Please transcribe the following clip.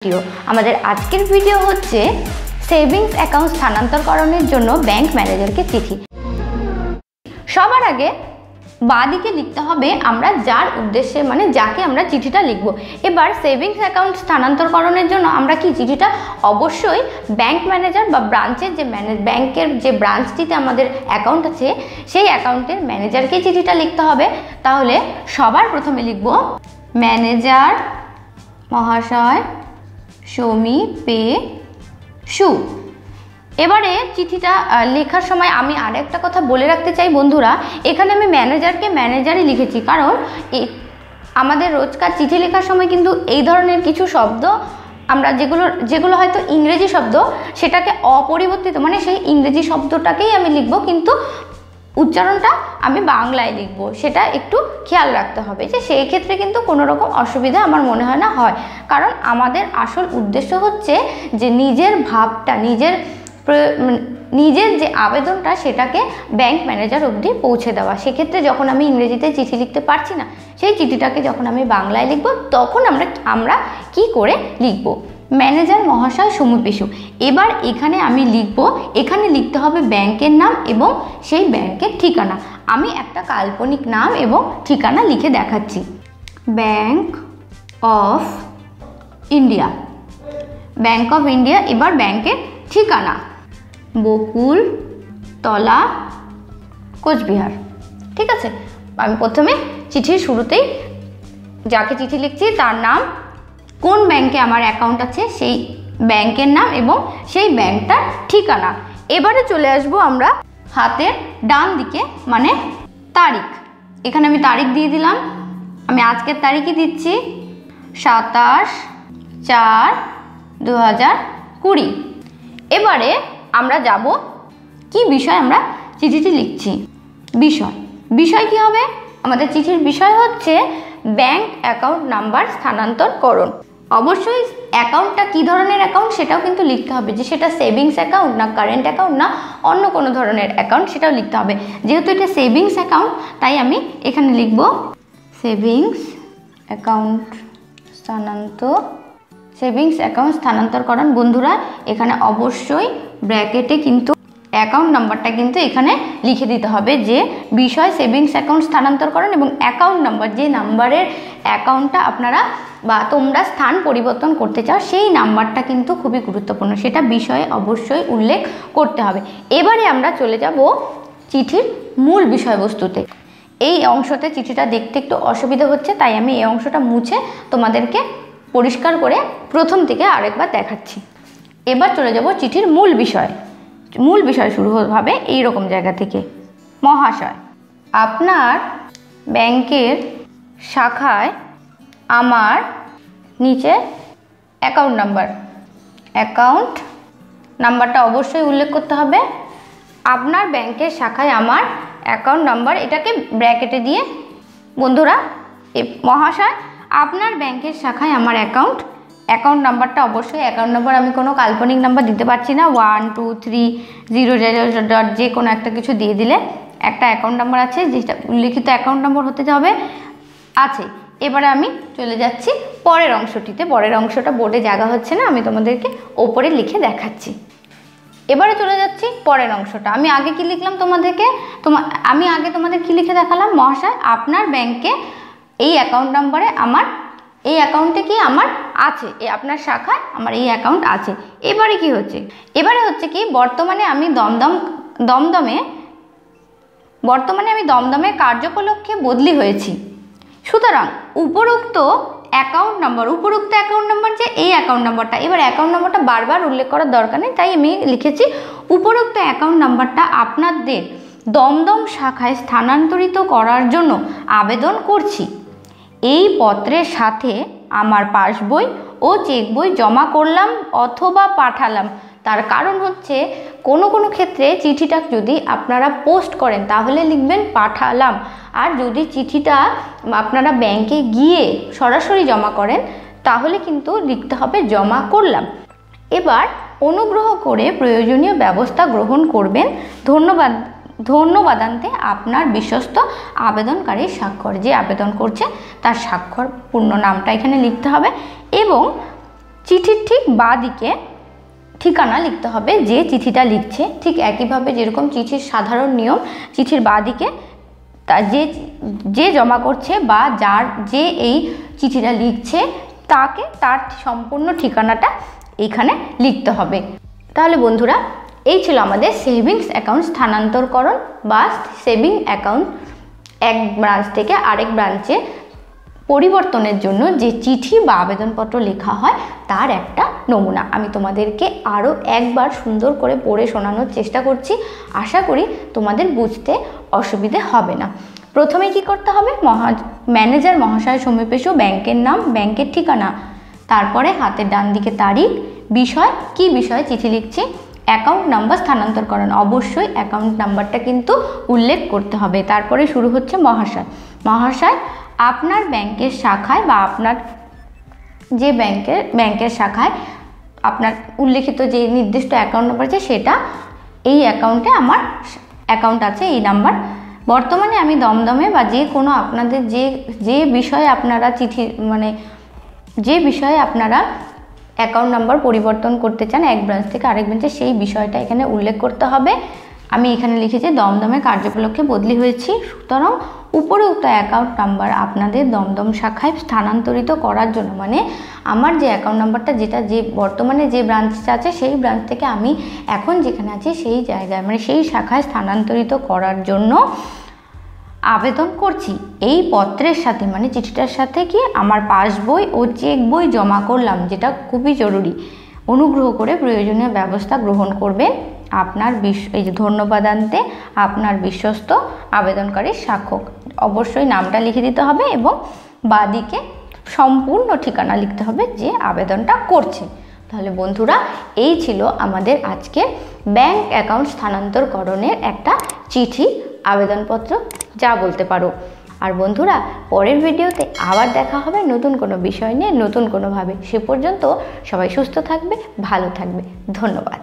Video আমাদের আজকের video হচ্ছে সেভিংস অ্যাকাউন্ট স্থানান্তরকরণের জন্য ব্যাংক ম্যানেজারকে চিঠি। সবার আগে বাঁদিকে লিখতে হবে আমরা যার উদ্দেশ্যে মানে যাকে আমরা চিঠিটা লিখব। এবার সেভিংস অ্যাকাউন্ট স্থানান্তরকরণের জন্য আমরা কি চিঠিটা অবশ্যই ব্যাংক ম্যানেজার বা ব্রাঞ্চের যে ব্যাংকের যে ব্রাঞ্চটিতে আমাদের অ্যাকাউন্ট আছে সেই অ্যাকাউন্টের ম্যানেজারকে চিঠিটা লিখতে হবে। তাহলে সবার প্রথমে লিখব ম্যানেজার মহাশয় সমীপে সু। এবারে চিঠিটা লেখার সময় আমি আরেকটা কথা বলে রাখতে চাই বন্ধুরা, এখানে আমি ম্যানেজারকে ম্যানেজারই লিখেছি, কারণ আমাদের রোজকার চিঠি লেখার সময় কিন্তু এই ধরনের কিছু শব্দ আমরা যেগুলো হয়তো ইংরেজি শব্দ সেটাকে অপরিবর্তিত মানে সেই ইংরেজি শব্দটাকেই আমি লিখব, কিন্তু উচ্চারণটা আমি বাংলায় লিখব, সেটা একটু খেয়াল রাখতে হবে যে সেই ক্ষেত্রে কিন্তু কোনো রকম অসুবিধা আমার মনে হয় না হয়। কারণ আমাদের আসল উদ্দেশ্য হচ্ছে যে নিজের ভাবটা নিজের যে আবেদনটা সেটাকে ব্যাংক ম্যানেজার অবধি পৌঁছে দেওয়া। সেক্ষেত্রে যখন আমি ইংরেজিতে চিঠি লিখতে পারছি না, সেই চিঠিটাকে যখন আমি বাংলায় লিখব তখন আমরা কি করে লিখব ম্যানেজার মহাশয় সমীপে সু। এবার এখানে আমি এখানে লিখতে হবে ব্যাংকের নাম এবং সেই ব্যাংকের ঠিকানা। আমি একটা কাল্পনিক নাম এবং ঠিকানা লিখে দেখাচ্ছি। Bank of India, bank of India. এবার ব্যাংকের ঠিকানা বকুলতলা, কোচবিহার। ঠিক আছে, আমি প্রথমে চিঠির শুরুতেই যাকে চিঠি লিখছি তার নাম, কোন ব্যাংকে আমার অ্যাকাউন্ট আছে সেই ব্যাংকের নাম এবং সেই ব্যাংকটার ঠিকানা। এবারে চলে আসবো আমরা হাতের ডান দিকে মানে তারিখ। এখানে আমি তারিখ দিয়ে দিলাম, আমি আজকের তারিখই দিচ্ছি 27/4/2020। এবারে আমরা যাব কি বিষয় আমরা চিঠিটি লিখছি। বিষয় কি হবে আমাদের চিঠির বিষয় হচ্ছে ব্যাংক অ্যাকাউন্ট নাম্বার স্থানান্তরকরণ। অবশ্যই অ্যাকাউন্টটা কী ধরনের অ্যাকাউন্ট সেটাও কিন্তু লিখতে হবে, যে সেটা সেভিংস অ্যাকাউন্ট না কারেন্ট অ্যাকাউন্ট না অন্য কোনো ধরনের অ্যাকাউন্ট সেটাও লিখতে হবে। যেহেতু এটা সেভিংস অ্যাকাউন্ট তাই আমি এখানে লিখব সেভিংস অ্যাকাউন্ট স্থানান্তরকরণ। বন্ধুরা এখানে অবশ্যই ব্র্যাকেটে কিন্তু অ্যাকাউন্ট নাম্বারটা কিন্তু এখানে লিখে দিতে হবে, যে বিষয় সেভিংস অ্যাকাউন্ট স্থানান্তরকরণ এবং অ্যাকাউন্ট নাম্বার, যে নাম্বারের অ্যাকাউন্টটা আপনারা বা তোমরা স্থান পরিবর্তন করতে চাও সেই নাম্বারটা কিন্তু খুবই গুরুত্বপূর্ণ, সেটা বিষয়ে অবশ্যই উল্লেখ করতে হবে। এবারে আমরা চলে যাব চিঠির মূল বিষয়বস্তুতে। এই অংশতে চিঠিটা দেখতে একটু অসুবিধা হচ্ছে, তাই আমি এই অংশটা মুছে তোমাদেরকে পরিষ্কার করে প্রথম থেকে আরেকবার দেখাচ্ছি। এবার চলে যাব চিঠির মূল বিষয় শুরু হবে এইরকম জায়গা থেকে। মহাশয়, আপনার ব্যাংকের শাখায় আমার নিচে অ্যাকাউন্ট নাম্বারটা অবশ্যই উল্লেখ করতে হবে। আপনার ব্যাংকের শাখায় আমার অ্যাকাউন্ট নাম্বার, এটাকে ব্র্যাকেটে দিয়ে বন্ধুরা মহাশয় আপনার ব্যাংকের শাখায় আমার অ্যাকাউন্ট নাম্বারটা অবশ্যই অ্যাকাউন্ট নাম্বার আমি কোনো কাল্পনিক নাম্বার দিতে পারছি না, 12300 যে কোনো একটা কিছু দিয়ে দিলে একটা অ্যাকাউন্ট নাম্বার আছে, যেটা উল্লিখিত অ্যাকাউন্ট নাম্বার হতে হবে আছে। এবারে আমি চলে যাচ্ছি পরের অংশটিতে। পরের অংশটা বোর্ডে জায়গা হচ্ছে না, আমি তোমাদেরকে ওপরে লিখে দেখাচ্ছি। এবারে চলে যাচ্ছি পরের অংশটা। আমি আগে কি লিখলাম আমি আগে তোমাদের কি লিখে দেখালাম, মহাশয় আপনার ব্যাংকে এই অ্যাকাউন্ট নাম্বারে আমার এই অ্যাকাউন্টে কি আমার আছে, আপনার শাখায় আমার এই অ্যাকাউন্ট আছে। এবারে কি হচ্ছে, কি বর্তমানে আমি দমদমে কার্যকলক্ষে বদলি হয়েছি। সুতরাং উপরোক্ত অ্যাকাউন্ট নাম্বার যে এই অ্যাকাউন্ট নাম্বারটা, এবার অ্যাকাউন্ট নাম্বারটা বারবার উল্লেখ করার দরকার নেই, তাই আমি লিখেছি উপরোক্ত অ্যাকাউন্ট নাম্বারটা আপনাদের দমদম শাখায় স্থানান্তরিত করার জন্য আবেদন করছি। এই পত্রের সাথে আমার পাসবই ও চেক বই জমা করলাম অথবা পাঠালাম। তার কারণ হচ্ছে কোনো ক্ষেত্রে চিঠিটা যদি আপনারা পোস্ট করেন তাহলে লিখবেন পাঠালাম, আর যদি চিঠিটা আপনারা ব্যাংকে গিয়ে সরাসরি জমা করেন তাহলে কিন্তু লিখতে হবে জমা করলাম। এবার অনুগ্রহ করে প্রয়োজনীয় ব্যবস্থা গ্রহণ করবেন। ধন্যবাদান্তে আপনার বিশ্বস্ত আবেদনকারীর স্বাক্ষর, যে আবেদন করছে তার স্বাক্ষর পূর্ণ নামটা এখানে লিখতে হবে এবং চিঠির ঠিক বাঁ দিকে ঠিকানা লিখতে হবে, যে চিঠিটা লিখছে। ঠিক একইভাবে যেরকম চিঠির সাধারণ নিয়ম, চিঠির বাঁ দিকে যে জমা করছে বা যে এই চিঠিটা লিখছে তাকে তার সম্পূর্ণ ঠিকানাটা এইখানে লিখতে হবে। তাহলে বন্ধুরা, এই ছিল আমাদের সেভিংস অ্যাকাউন্ট স্থানান্তরকরণ বা সেভিং অ্যাকাউন্ট এক ব্রাঞ্চ থেকে আরেক ব্রাঞ্চে পরিবর্তনের জন্য যে চিঠি বা আবেদনপত্র লেখা হয় তার একটা নমুনা। আমি তোমাদেরকে আরও একবার সুন্দর করে পড়ে শোনানোর চেষ্টা করছি, আশা করি তোমাদের বুঝতে অসুবিধে হবে না। প্রথমে কি করতে হবে, ম্যানেজার মহাশয় সমীপেশু, ব্যাংকের নাম, ব্যাংকের ঠিকানা, তারপরে হাতের ডান দিকে তারিখ, বিষয় কি বিষয়ে চিঠি লিখছি, অ্যাকাউন্ট নাম্বার স্থানান্তরকরণ, অবশ্যই অ্যাকাউন্ট নাম্বারটা কিন্তু উল্লেখ করতে হবে। তারপরে শুরু হচ্ছে মহাশয় আপনার ব্যাংকের শাখায় বা আপনার যে ব্যাংকের শাখায় আপনার উল্লেখিত যে নির্দিষ্ট অ্যাকাউন্ট নাম্বার আছে সেটা, এই অ্যাকাউন্টে আমার অ্যাকাউন্ট আছে এই নাম্বার। বর্তমানে আমি দমদমে বা যে কোনো আপনাদের যে বিষয়ে আপনারা চিঠি যে বিষয়ে আপনারা অ্যাকাউন্ট নাম্বার পরিবর্তন করতে চান এক ব্রাঞ্চ থেকে আরেক ব্রাঞ্চে, সেই বিষয়টা এখানে উল্লেখ করতে হবে। আমি এখানে লিখেছি দমদমে কার্যোপলক্ষে বদলি হয়েছি, সুতরাং উপরোক্ত অ্যাকাউন্ট নাম্বার আপনাদের দমদম শাখায় স্থানান্তরিত করার জন্য, আমার যে অ্যাকাউন্ট নাম্বারটা যে বর্তমানে যে ব্রাঞ্চটা আছে সেই ব্রাঞ্চ থেকে আমি এখন যেখানে আছি সেই জায়গায় সেই শাখায় স্থানান্তরিত করার জন্য আবেদন করছি। এই পত্রের সাথে চিঠিটার সাথে কি আমার পাসবই ও চেক বই জমা করলাম, যেটা খুবই জরুরি। অনুগ্রহ করে প্রয়োজনীয় ব্যবস্থা গ্রহণ করবেন। আপনার এই যে ধন্যবাদ আনতে আপনার বিশ্বস্ত আবেদনকারীর সাক্ষ্য, অবশ্যই নামটা লিখে দিতে হবে এবং বাঁদিকে সম্পূর্ণ ঠিকানা লিখতে হবে যে আবেদনটা করছে। তাহলে বন্ধুরা, এই ছিল আমাদের আজকে ব্যাংক অ্যাকাউন্ট স্থানান্তরকরণের একটা চিঠি, আবেদনপত্র যা বলতে পারো। আর বন্ধুরা, পরের ভিডিওতে আবার দেখা হবে নতুন কোনো বিষয় নিয়ে, নতুন কোনোভাবে। সে পর্যন্ত সবাই সুস্থ থাকবে, ভালো থাকবে। ধন্যবাদ।